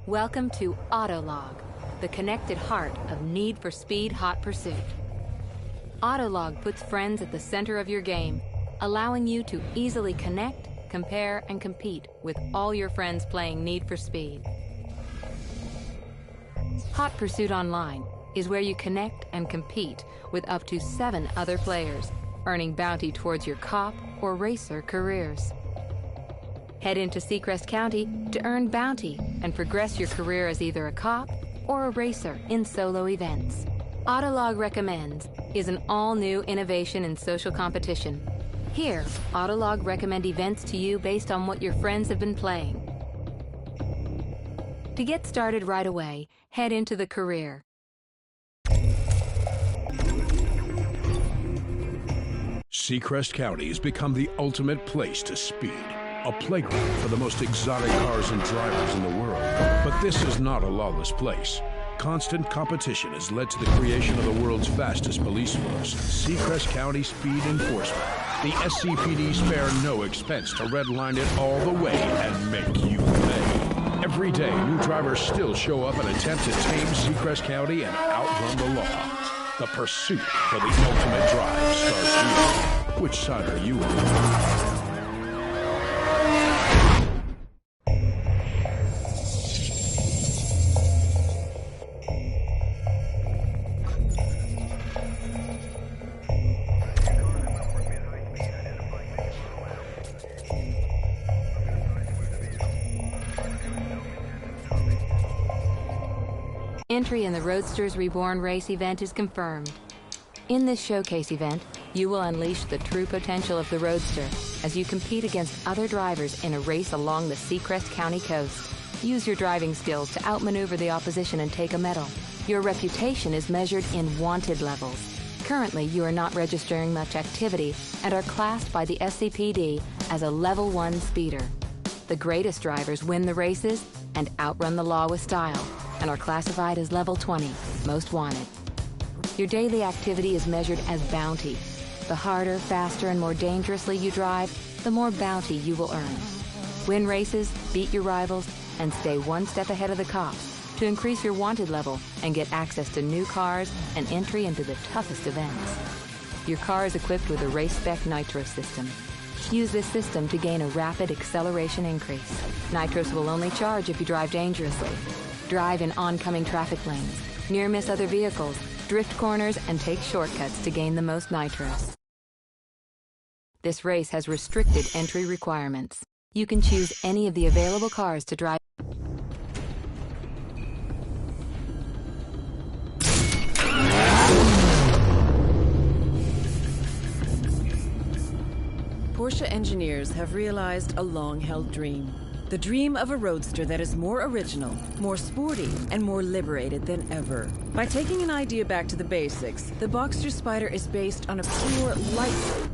Welcome to Autolog, the connected heart of Need for Speed Hot Pursuit. Autolog puts friends at the center of your game, allowing you to easily connect, compare, and compete with all your friends playing Need for Speed. Hot Pursuit Online is where you connect and compete with up to 7 other players, earning bounty towards your cop or racer careers. Head into Seacrest County to earn bounty and progress your career as either a cop or a racer in solo events. Autolog Recommends is an all-new innovation in social competition. Here, Autolog recommend events to you based on what your friends have been playing. To get started right away, head into the career. Seacrest County has become the ultimate place to speed. A playground for the most exotic cars and drivers in the world. But this is not a lawless place. Constant competition has led to the creation of the world's fastest police force, Seacrest County Speed Enforcement. The SCPD spare no expense to redline it all the way and make you pay. Every day, new drivers still show up and attempt to tame Seacrest County and outrun the law. The pursuit for the ultimate drive starts here. Which side are you on? Entry in the Roadsters Reborn race event is confirmed. In this showcase event, you will unleash the true potential of the Roadster as you compete against other drivers in a race along the Seacrest County coast. Use your driving skills to outmaneuver the opposition and take a medal. Your reputation is measured in wanted levels. Currently, you are not registering much activity and are classed by the SCPD as a Level 1 speeder. The greatest drivers win the races and outrun the law with style, and are classified as Level 20, Most Wanted. Your daily activity is measured as bounty. The harder, faster, and more dangerously you drive, the more bounty you will earn. Win races, beat your rivals, and stay one step ahead of the cops to increase your wanted level and get access to new cars and entry into the toughest events. Your car is equipped with a race-spec nitro system. Use this system to gain a rapid acceleration increase. Nitros will only charge if you drive dangerously. Drive in oncoming traffic lanes, near-miss other vehicles, drift corners, and take shortcuts to gain the most nitros. This race has restricted entry requirements. You can choose any of the available cars to drive. Porsche engineers have realized a long-held dream. The dream of a roadster that is more original, more sporty, and more liberated than ever. By taking an idea back to the basics, the Boxster Spider is based on a pure light.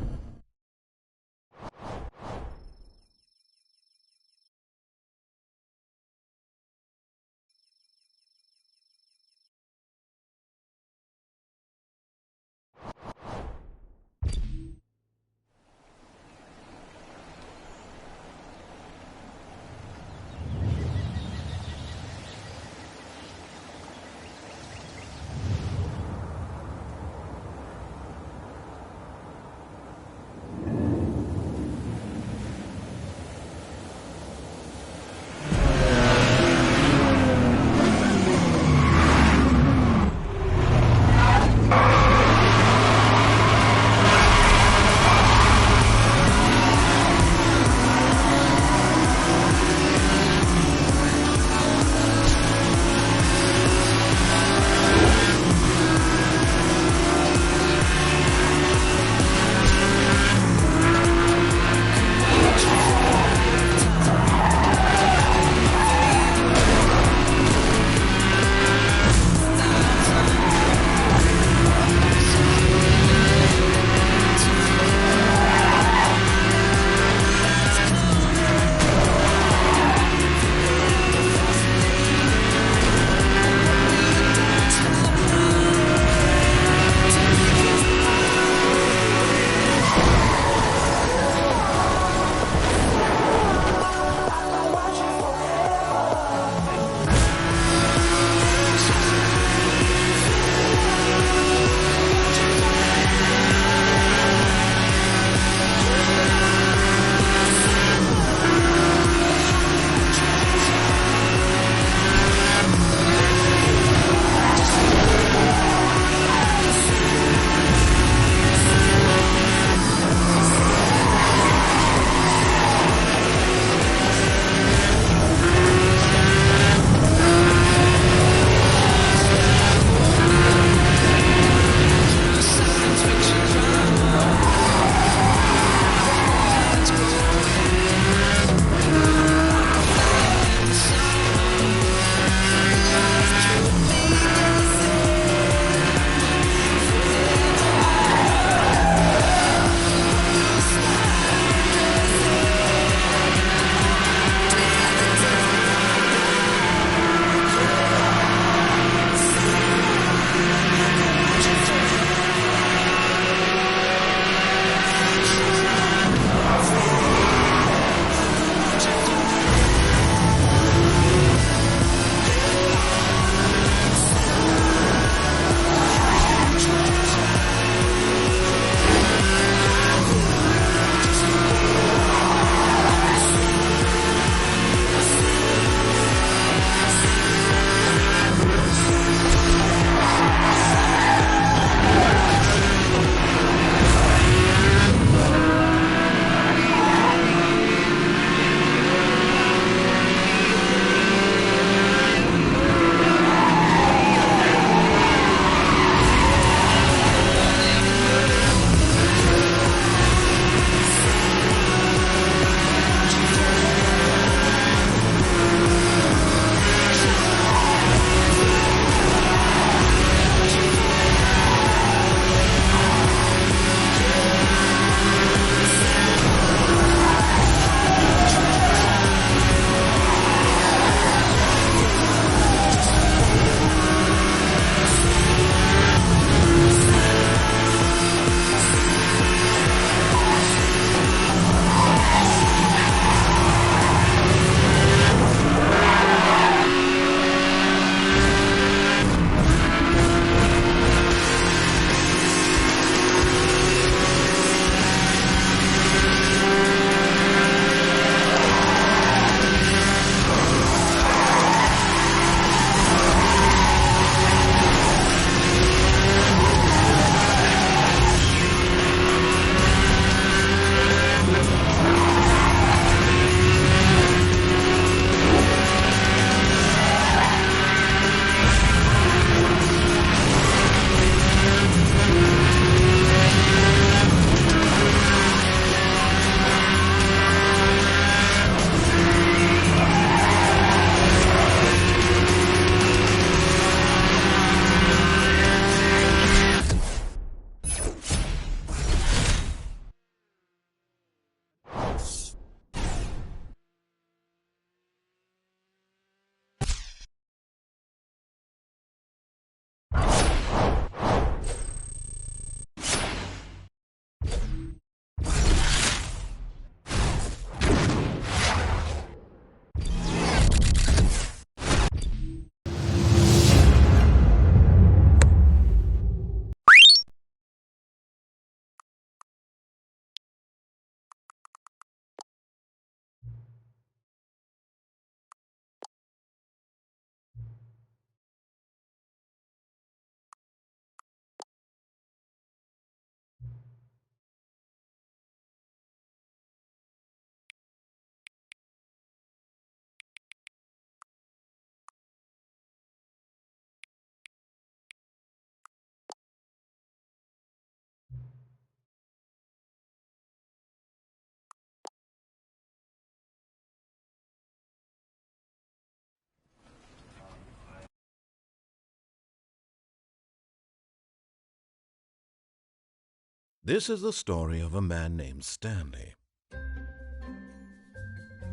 This is the story of a man named Stanley.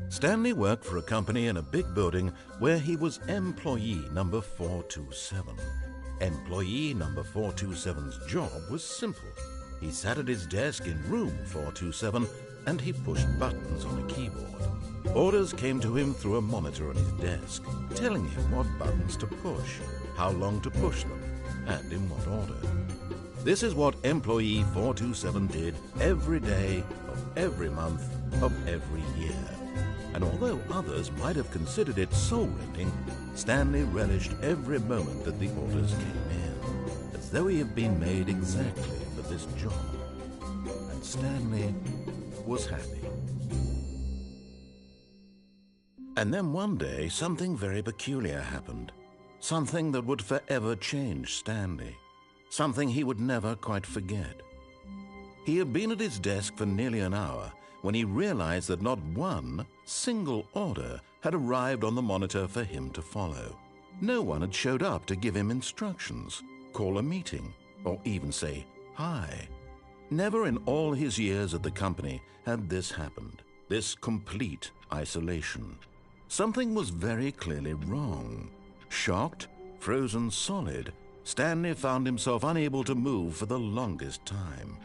Stanley worked for a company in a big building where he was employee number 427. Employee number 427's job was simple. He sat at his desk in room 427 and he pushed buttons on a keyboard. Orders came to him through a monitor on his desk, telling him what buttons to push, how long to push them, and in what order. This is what employee 427 did every day of every month of every year. And although others might have considered it soul-rending, Stanley relished every moment that the orders came in, as though he had been made exactly for this job. And Stanley was happy. And then one day, something very peculiar happened. Something that would forever change Stanley. Something he would never quite forget. He had been at his desk for nearly an hour when he realized that not one single order had arrived on the monitor for him to follow. No one had showed up to give him instructions, call a meeting, or even say hi. Never in all his years at the company had this happened, this complete isolation. Something was very clearly wrong. Shocked, frozen solid, Stanley found himself unable to move for the longest time.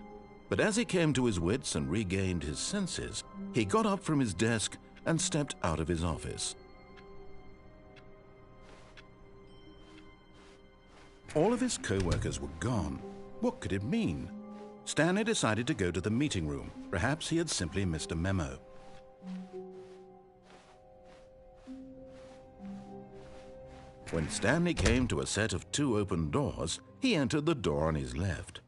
But as he came to his wits and regained his senses, he got up from his desk and stepped out of his office. All of his co-workers were gone. What could it mean? Stanley decided to go to the meeting room. Perhaps he had simply missed a memo. When Stanley came to a set of 2 open doors, he entered the door on his left.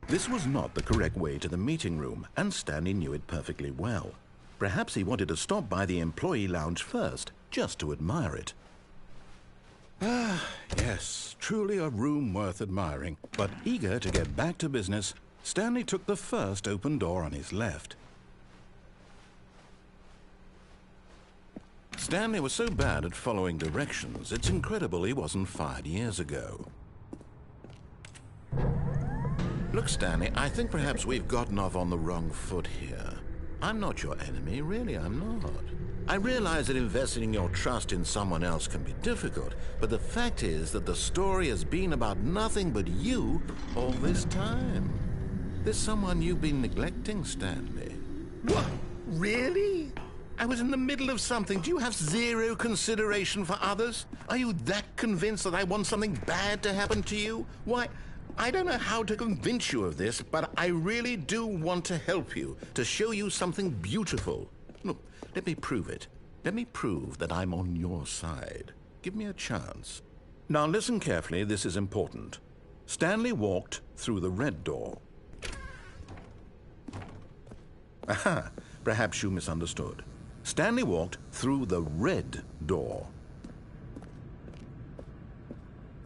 This was not the correct way to the meeting room, and Stanley knew it perfectly well. Perhaps he wanted to stop by the employee lounge first, just to admire it. Ah, yes, truly a room worth admiring. But eager to get back to business, Stanley took the first open door on his left. Stanley was so bad at following directions, it's incredible he wasn't fired years ago. Look, Stanley, I think perhaps we've gotten off on the wrong foot here. I'm not your enemy, really, I'm not. I realize that investing your trust in someone else can be difficult, but the fact is that the story has been about nothing but you all this time. There's someone you've been neglecting, Stanley. What? Really? I was in the middle of something. Do you have zero consideration for others? Are you that convinced that I want something bad to happen to you? Why, I don't know how to convince you of this, but I really do want to help you, to show you something beautiful. Look, let me prove it. Let me prove that I'm on your side. Give me a chance. Now listen carefully, this is important. Stanley walked through the red door. Aha, perhaps you misunderstood. Stanley walked through the red door.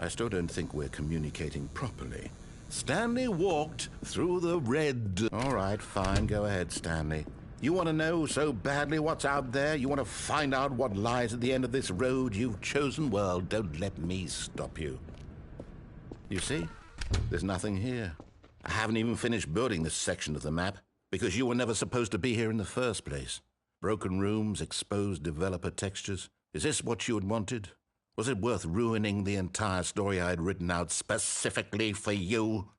I still don't think we're communicating properly. Stanley walked through the red... All right, fine, go ahead, Stanley. You want to know so badly what's out there? You want to find out what lies at the end of this road you've chosen? Well, don't let me stop you. You see? There's nothing here. I haven't even finished building this section of the map, because you were never supposed to be here in the first place. Broken rooms, exposed developer textures. Is this what you had wanted? Was it worth ruining the entire story I had written out specifically for you?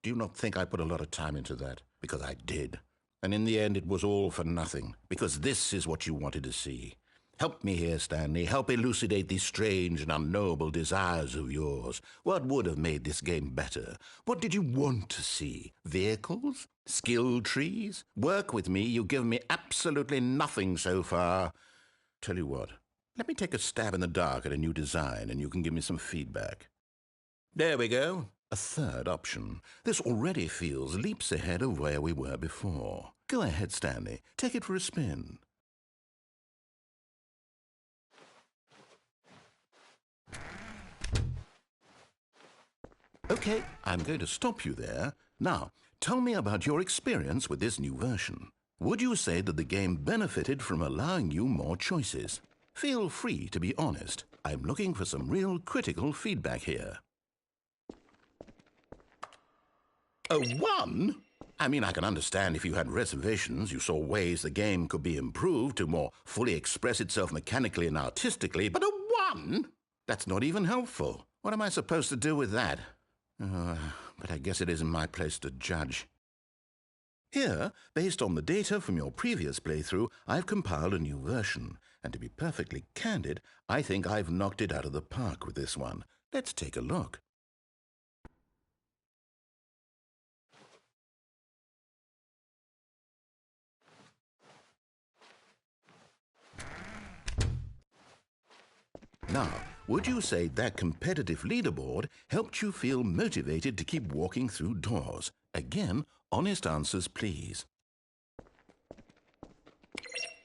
Do you not think I put a lot of time into that? Because I did. And in the end, it was all for nothing. Because this is what you wanted to see. Help me here, Stanley. Help elucidate these strange and unknowable desires of yours. What would have made this game better? What did you want to see? Vehicles? Skill trees? Work with me. You've given me absolutely nothing so far. Tell you what. Let me take a stab in the dark at a new design, and you can give me some feedback. There we go. A third option. This already feels leaps ahead of where we were before. Go ahead, Stanley. Take it for a spin. Okay, I'm going to stop you there. Now, tell me about your experience with this new version. Would you say that the game benefited from allowing you more choices? Feel free to be honest. I'm looking for some real critical feedback here. A 1? I mean, I can understand if you had reservations, you saw ways the game could be improved to more fully express itself mechanically and artistically, but a 1? That's not even helpful. What am I supposed to do with that? But I guess it isn't my place to judge. Here, based on the data from your previous playthrough, I've compiled a new version. And to be perfectly candid, I think I've knocked it out of the park with this one. Let's take a look. Now, would you say that competitive leaderboard helped you feel motivated to keep walking through doors? Again, honest answers, please.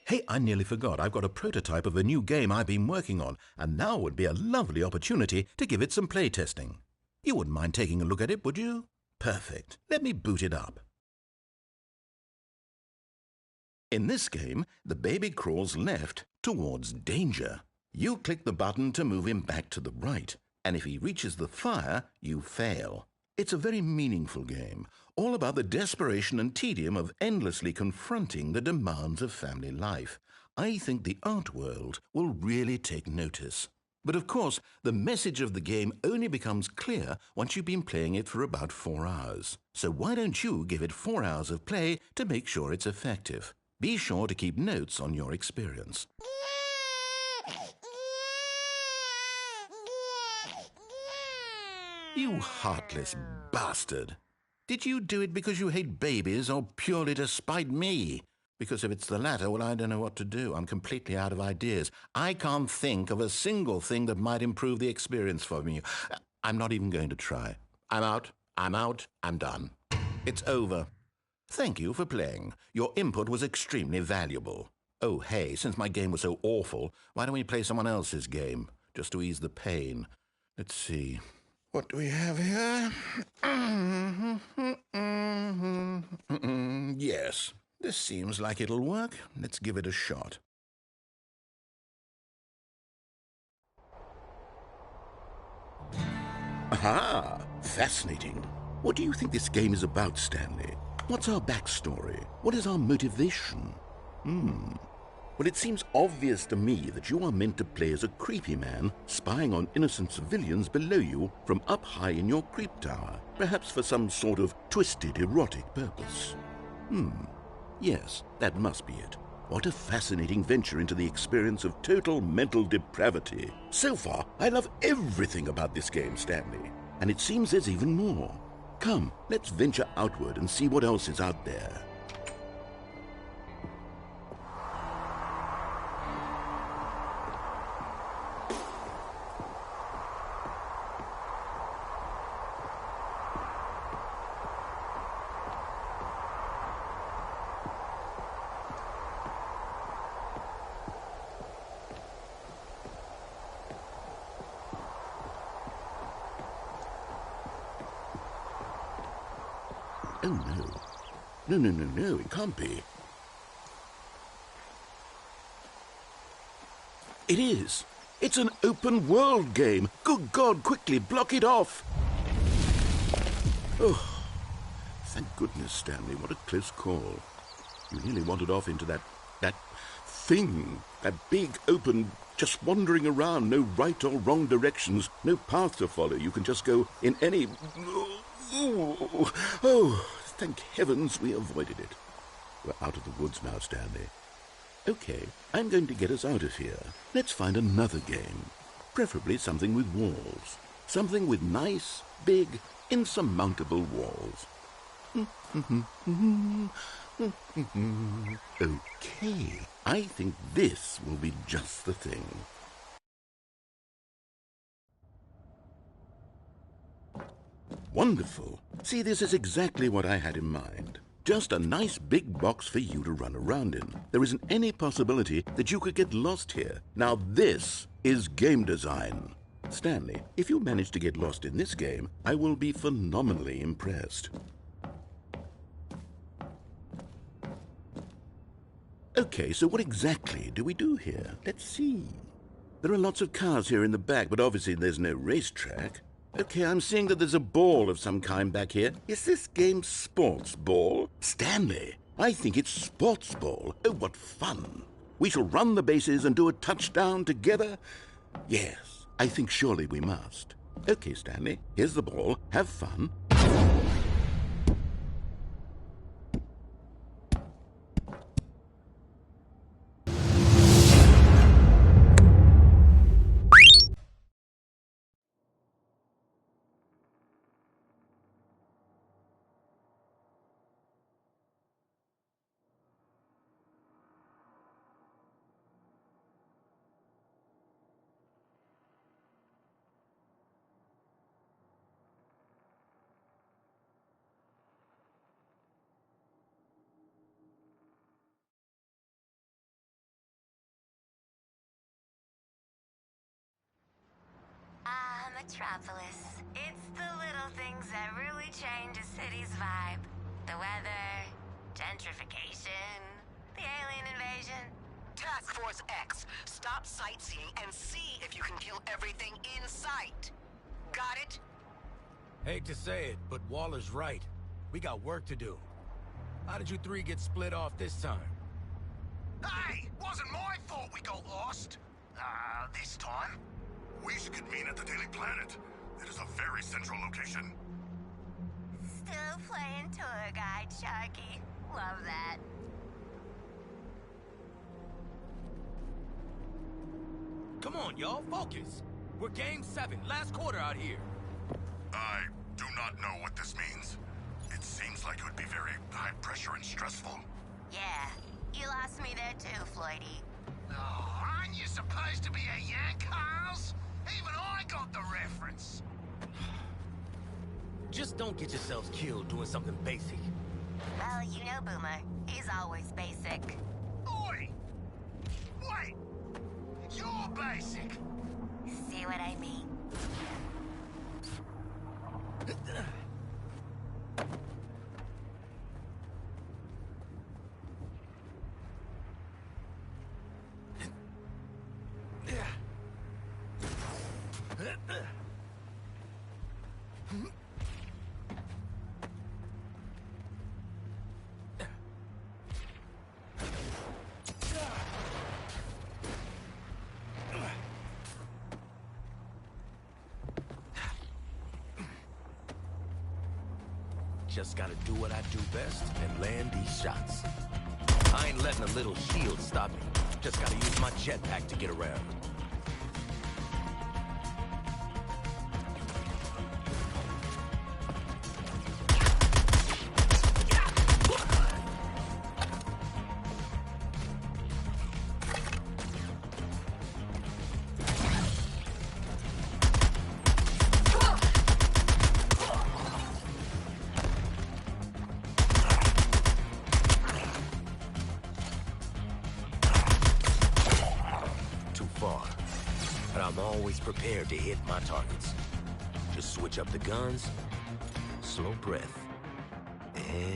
Hey, I nearly forgot. I've got a prototype of a new game I've been working on, and now would be a lovely opportunity to give it some playtesting. You wouldn't mind taking a look at it, would you? Perfect. Let me boot it up. In this game, the baby crawls left towards danger. You click the button to move him back to the right, and if he reaches the fire, you fail. It's a very meaningful game, all about the desperation and tedium of endlessly confronting the demands of family life. I think the art world will really take notice. But of course, the message of the game only becomes clear once you've been playing it for about 4 hours. So why don't you give it 4 hours of play to make sure it's effective? Be sure to keep notes on your experience. You heartless bastard. Did you do it because you hate babies or purely to spite me? Because if it's the latter, well, I don't know what to do. I'm completely out of ideas. I can't think of a single thing that might improve the experience for me. I'm not even going to try. I'm out. I'm done. It's over. Thank you for playing. Your input was extremely valuable. Oh, hey, since my game was so awful, why don't we play someone else's game, just to ease the pain? Let's see. What do we have here? Yes, this seems like it'll work. Let's give it a shot. Aha! Fascinating. What do you think this game is about, Stanley? What's our backstory? What is our motivation? Well, it seems obvious to me that you are meant to play as a creepy man spying on innocent civilians below you from up high in your creep tower, perhaps for some sort of twisted erotic purpose. Yes, that must be it. What a fascinating venture into the experience of total mental depravity. So far, I love everything about this game, Stanley, and it seems there's even more. Come, let's venture outward and see what else is out there. Oh, no. No, it can't be. It is. It's an open world game. Good God, quickly, block it off. Oh, thank goodness, Stanley. What a close call. You nearly wandered off into that thing. That big, open, just wandering around. No right or wrong directions. No path to follow. You can just go in any... Oh, thank heavens we avoided it. We're out of the woods now, Stanley. Okay, I'm going to get us out of here. Let's find another game. Preferably something with walls. Something with nice, big, insurmountable walls. Okay, I think this will be just the thing. Wonderful. See, this is exactly what I had in mind. Just a nice big box for you to run around in. There isn't any possibility that you could get lost here. Now this is game design. Stanley, if you manage to get lost in this game, I will be phenomenally impressed. Okay, so what exactly do we do here? Let's see. There are lots of cars here in the back, but obviously there's no racetrack. Okay, I'm seeing that there's a ball of some kind back here. Is this game sports ball? Stanley, I think it's sports ball. Oh, what fun. We shall run the bases and do a touchdown together. Yes, I think surely we must. Okay, Stanley, here's the ball. Have fun. Metropolis. It's the little things that really change a city's vibe. The weather, gentrification, the alien invasion. Task Force X, stop sightseeing and see if you can kill everything in sight. Got it? Hate to say it, but Waller's right. We got work to do. How did you three get split off this time? Hey! Wasn't my fault we got lost. This time. We should convene at the Daily Planet. It is a very central location. Still playing tour guide, Sharky. Love that. Come on, y'all, focus. We're Game 7, last quarter out here. I do not know what this means. It seems like it would be very high pressure and stressful. Yeah, you lost me there too, Floydie. Oh, aren't you supposed to be a Yank, Carls? Even I got the reference. Just don't get yourselves killed doing something basic. Well, you know Boomer. He's always basic. Oi! Wait! You're basic! See what I mean? Just gotta do what I do best and land these shots. I ain't letting a little shield stop me. Just gotta use my jetpack to get around. But I'm always prepared to hit my targets. Just switch up the guns, slow breath, and...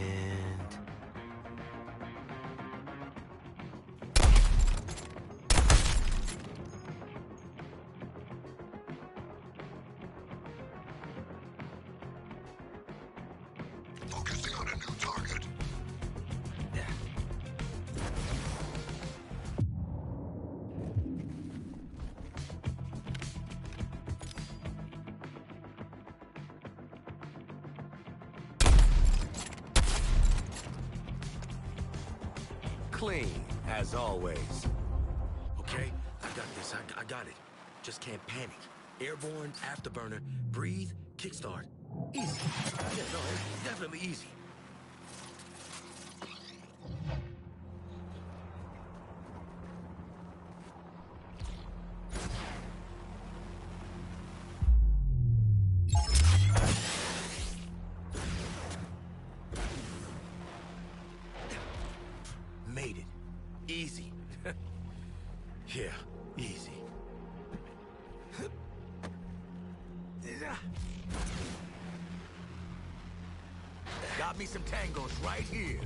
Focusing on a new target. Clean, as always. Okay, I got this, I got it. Just can't panic. Airborne, afterburner, breathe, kickstart. Easy. Yeah, no, it's definitely easy. Made it. Easy. Yeah, easy. Got me some tangos right here.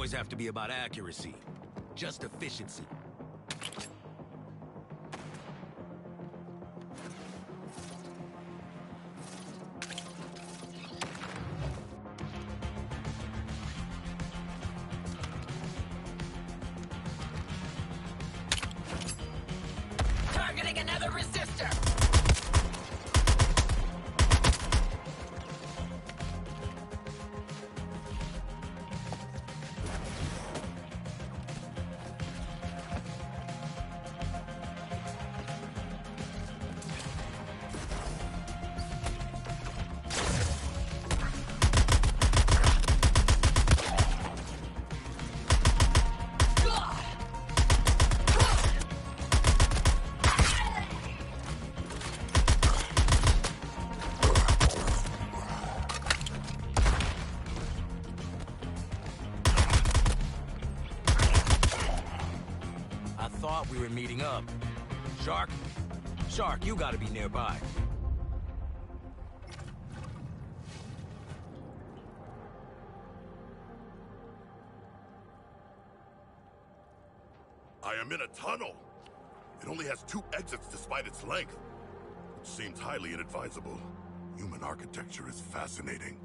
always have to be about accuracy, just efficiency. Targeting another resistor! Thought we were meeting up. Shark? Shark, you gotta be nearby. I am in a tunnel. It only has 2 exits despite its length, which seems highly inadvisable. Human architecture is fascinating.